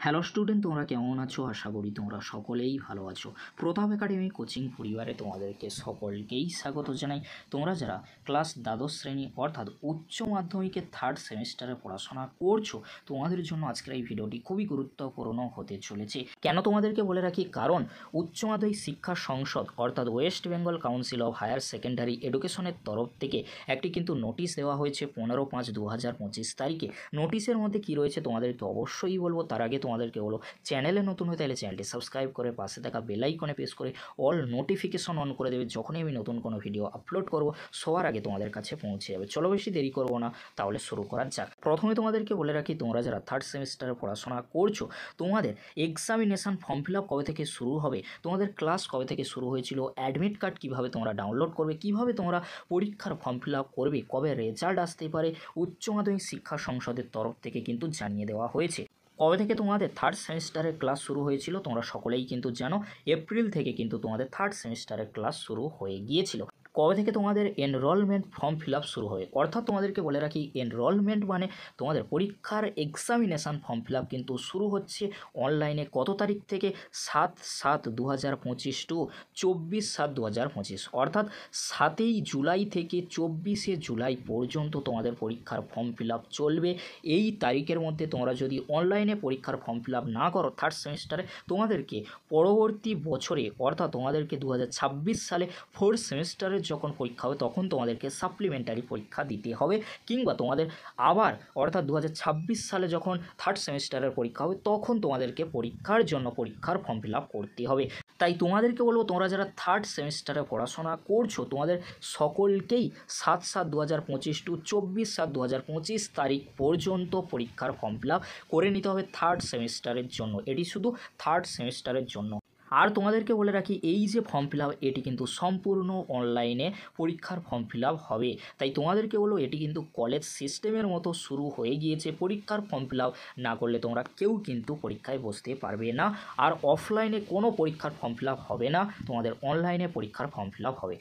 Hello student, তোমরা কেমন আছো? আশা করি তোমরা সকলেই ভালো আছো। প্রতাপ একাডেমি কোচিং পরিবারে তোমাদেরকে সকলকেই স্বাগত জানাই। তোমরা যারা ক্লাস দ্বাদশ শ্রেণী অর্থাৎ উচ্চ মাধ্যমিকের থার্ড সেমিস্টারে পড়াশোনা করছো, তোমাদের জন্য আজকের এই ভিডিওটি খুবই গুরুত্বপূর্ণ হতে চলেছে। কেন তোমাদেরকে বলে রাখি, কারণ উচ্চ মাধ্যমিক শিক্ষা সংসদ অর্থাৎ West Bengal council of higher secondary এডুকেশনের তরফ থেকে একটি কিন্তু নোটিশ দেওয়া হয়েছে 15/5/2025 তারিখে। নোটিশের মধ্যে কী রয়েছে তোমাদেরকে অবশ্যই বলবো। তার আগে তোমাদেরকে বলো, চ্যানেলে নতুন হয়ে তাহলে চ্যানেলটি সাবস্ক্রাইব করে পাশে থাকা বেল আইকনে প্রেস করে অল নোটিফিকেশন অন করে দেবে। যখনই আমি নতুন কোনো ভিডিও আপলোড করব সবার আগে তোমাদের কাছে পৌঁছে যাবে। চলো বেশি দেরি করব না, তাহলে শুরু করা যাক। প্রথমে তোমাদেরকে বলে রাখি, তোমরা যারা থার্ড সেমিস্টারে পড়াশোনা করছো, তোমাদের এক্সামিনেশান ফর্ম ফিল আপ কবে থেকে শুরু হবে, তোমাদের ক্লাস কবে থেকে শুরু হয়েছিল, অ্যাডমিট কার্ড কীভাবে তোমরা ডাউনলোড করবে, কীভাবে তোমরা পরীক্ষার ফর্ম ফিল আপ করবে, কবে রেজাল্ট আসতে পারে, উচ্চ মাধ্যমিক শিক্ষা সংসদের তরফ থেকে কিন্তু জানিয়ে দেওয়া হয়েছে। কবে থেকে তোমাদের থার্ড সেমিস্টারের ক্লাস শুরু হয়েছিল তোমরা সকলেই কিন্তু জানো। এপ্রিল থেকে কিন্তু তোমাদের থার্ড সেমিস্টারের ক্লাস শুরু হয়ে গিয়েছিল। কবে থেকে তোমাদের এনরোলমেন্ট ফর্ম ফিল আপ শুরু হয়, অর্থাৎ তোমাদেরকে বলে রাখি, এনরোলমেন্ট মানে তোমাদের পরীক্ষার এক্সামিনেশান ফর্ম ফিল আপ কিন্তু শুরু হচ্ছে অনলাইনে কত তারিখ থেকে, 7/7/2025 টু 24/7/2025, অর্থাৎ 7ই জুলাই থেকে 24শে জুলাই পর্যন্ত তোমাদের পরীক্ষার ফর্ম ফিল আপ চলবে। এই তারিখের মধ্যে তোমরা যদি অনলাইনে পরীক্ষার ফর্ম ফিল আপ না করো থার্ড সেমিস্টারে, তোমাদেরকে পরবর্তী বছরে অর্থাৎ তোমাদেরকে 2026 সালে ফোর্থ সেমিস্টারের যখন পরীক্ষা হবে তখন তোমাদেরকে সাপ্লিমেন্টারি পরীক্ষা দিতে হবে, কিংবা তোমাদের আবার অর্থাৎ 2026 সালে যখন থার্ড সেমিস্টারের পরীক্ষা হবে তখন তোমাদেরকে পরীক্ষার জন্য পরীক্ষার ফর্ম ফিল আপ করতে হবে। তাই তোমাদেরকে বলবো, তোমরা যারা থার্ড সেমিস্টারে পড়াশোনা করছো, তোমাদের সকলকেই 7/7/2025 টু 24/7/2025 তারিখ পর্যন্ত পরীক্ষার ফর্ম ফিল আপ করে নিতে হবে থার্ড সেমিস্টারের জন্য। এটি শুধু থার্ড সেমিস্টারের জন্য। আর তোমাদেরকে বলে রাখি, এই যে ফর্ম ফিল আপ এটি কিন্তু সম্পূর্ণ অনলাইনে পরীক্ষার ফর্ম ফিল আপ হবে। তাই তোমাদেরকে বলো, এটি কিন্তু কলেজ সিস্টেমের মতো শুরু হয়ে গিয়েছে। পরীক্ষার ফর্ম ফিল আপ না করলে তোমরা কেউ কিন্তু পরীক্ষায় বসতে পারবে না। আর অফলাইনে কোনো পরীক্ষার ফর্ম ফিল আপ হবে না, তোমাদের অনলাইনে পরীক্ষার ফর্ম ফিল আপ হবে।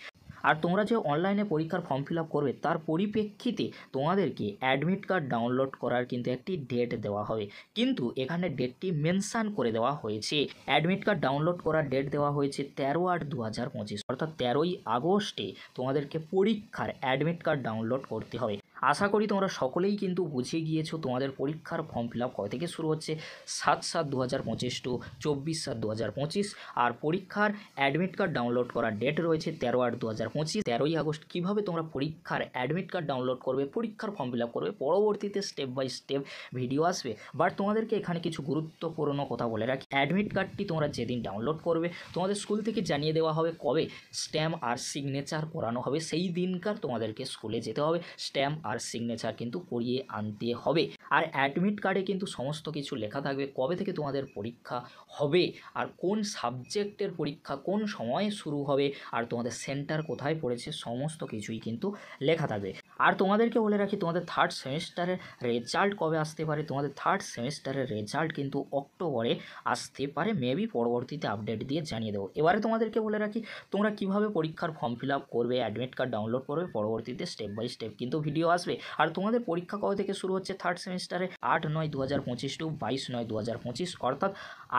আর তোমরা যে অনলাইনে পরীক্ষার ফর্ম ফিল আপ করবে তার পরিপ্রেক্ষিতে তোমাদেরকে অ্যাডমিট কার্ড ডাউনলোড করার কিন্তু একটি ডেট দেওয়া হবে, কিন্তু এখানে ডেটটি মেনশান করে দেওয়া হয়েছে। অ্যাডমিট কার্ড ডাউনলোড করার ডেট দেওয়া হয়েছে 13/8/2025, অর্থাৎ 13ই আগস্টে তোমাদেরকে পরীক্ষার অ্যাডমিট কার্ড ডাউনলোড করতে হবে। আশা করি তোমরা সকলেই কিন্তু বুঝে গিয়েছো তোমাদের পরীক্ষার ফর্ম ফিল আপ কবে থেকে শুরু হচ্ছে, 7/7/2025 টু 24/7/2025। আর পরীক্ষার অ্যাডমিট কার্ড ডাউনলোড করার ডেট রয়েছে 13/8/2025, 13ই আগস্ট। কীভাবে তোমরা পরীক্ষার অ্যাডমিট কার্ড ডাউনলোড করবে, পরীক্ষার ফর্ম ফিল আপ করবে, পরবর্তীতে স্টেপ বাই স্টেপ ভিডিও আসবে। বাট তোমাদেরকে এখানে কিছু গুরুত্বপূর্ণ কথা বলে রাখি, অ্যাডমিট কার্ডটি তোমরা যেদিন ডাউনলোড করবে তোমাদের স্কুল থেকে জানিয়ে দেওয়া হবে কবে স্ট্যাম্প আর সিগনেচার করানো হবে। সেই দিনকার তোমাদেরকে স্কুলে যেতে হবে, স্ট্যাম্প আর সিগনেচার কিন্তু করিয়ে আনতে হবে। আর অ্যাডমিট কার্ডে কিন্তু সমস্ত কিছু লেখা থাকবে, কবে থেকে তোমাদের পরীক্ষা হবে, আর কোন সাবজেক্টের পরীক্ষা কোন সময়ে শুরু হবে, আর তোমাদের সেন্টার কোথায় পড়েছে, সমস্ত কিছুই কিন্তু লেখা থাকবে। আর তোমাদেরকে বলে রাখি, তোমাদের থার্ড সেমিস্টারের রেজাল্ট কবে আসতে পারে। তোমাদের থার্ড সেমিস্টারের রেজাল্ট কিন্তু অক্টোবরে আসতে পারে, মেবি পরবর্তীতে আপডেট দিয়ে জানিয়ে দেবো। এবারে তোমাদেরকে বলে রাখি, তোমরা কিভাবে পরীক্ষার ফর্ম ফিল আপ করবে, অ্যাডমিট কার্ড ডাউনলোড করবে, পরবর্তীতে স্টেপ বাই স্টেপ কিন্তু ভিডিও আসবে। আর তোমাদের পরীক্ষা কবে থেকে শুরু হচ্ছে থার্ড সেমিস্টারে, 8/9/2025 টু 22/9/2025, অর্থাৎ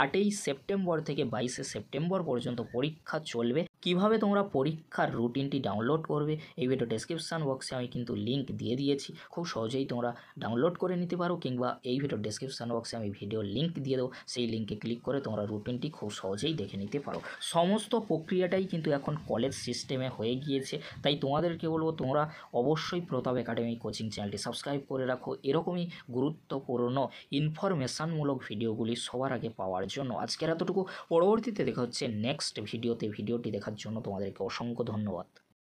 8ই সেপ্টেম্বর থেকে 22শে সেপ্টেম্বর পর্যন্ত পরীক্ষা চলবে। কিভাবে তোমরা পরীক্ষার রুটিনটি ডাউনলোড করবে, এই ভিডিও ডেসক্রিপশান বক্সে আমি কিন্তু লিঙ্ক দিয়ে দিয়েছি, খুব সহজেই তোমরা ডাউনলোড করে নিতে পারো, কিংবা এই ভিডিও ডেসক্রিপশান বক্সে আমি ভিডিও লিঙ্ক দিয়ে দেবো, সেই লিঙ্কে ক্লিক করে তোমরা রুটিনটি খুব সহজেই দেখে নিতে পারো। সমস্ত প্রক্রিয়াটাই কিন্তু এখন কলেজ সিস্টেমে হয়ে গিয়েছে। তাই তোমাদেরকে বলবো, তোমরা অবশ্যই প্রতাপ একাডেমি কোচিং চ্যানেলটি সাবস্ক্রাইব করে রাখো, এরকমই গুরুত্বপূর্ণ ইনফরমেশানমূলক ভিডিওগুলি সবার আগে পাওয়ার জন্য। আজকের এতটুকু, পরবর্তীতে দেখা হচ্ছে নেক্সট ভিডিওতে। ভিডিওটি দেখার জন্য তোমাদেরকে অসংখ্য ধন্যবাদ।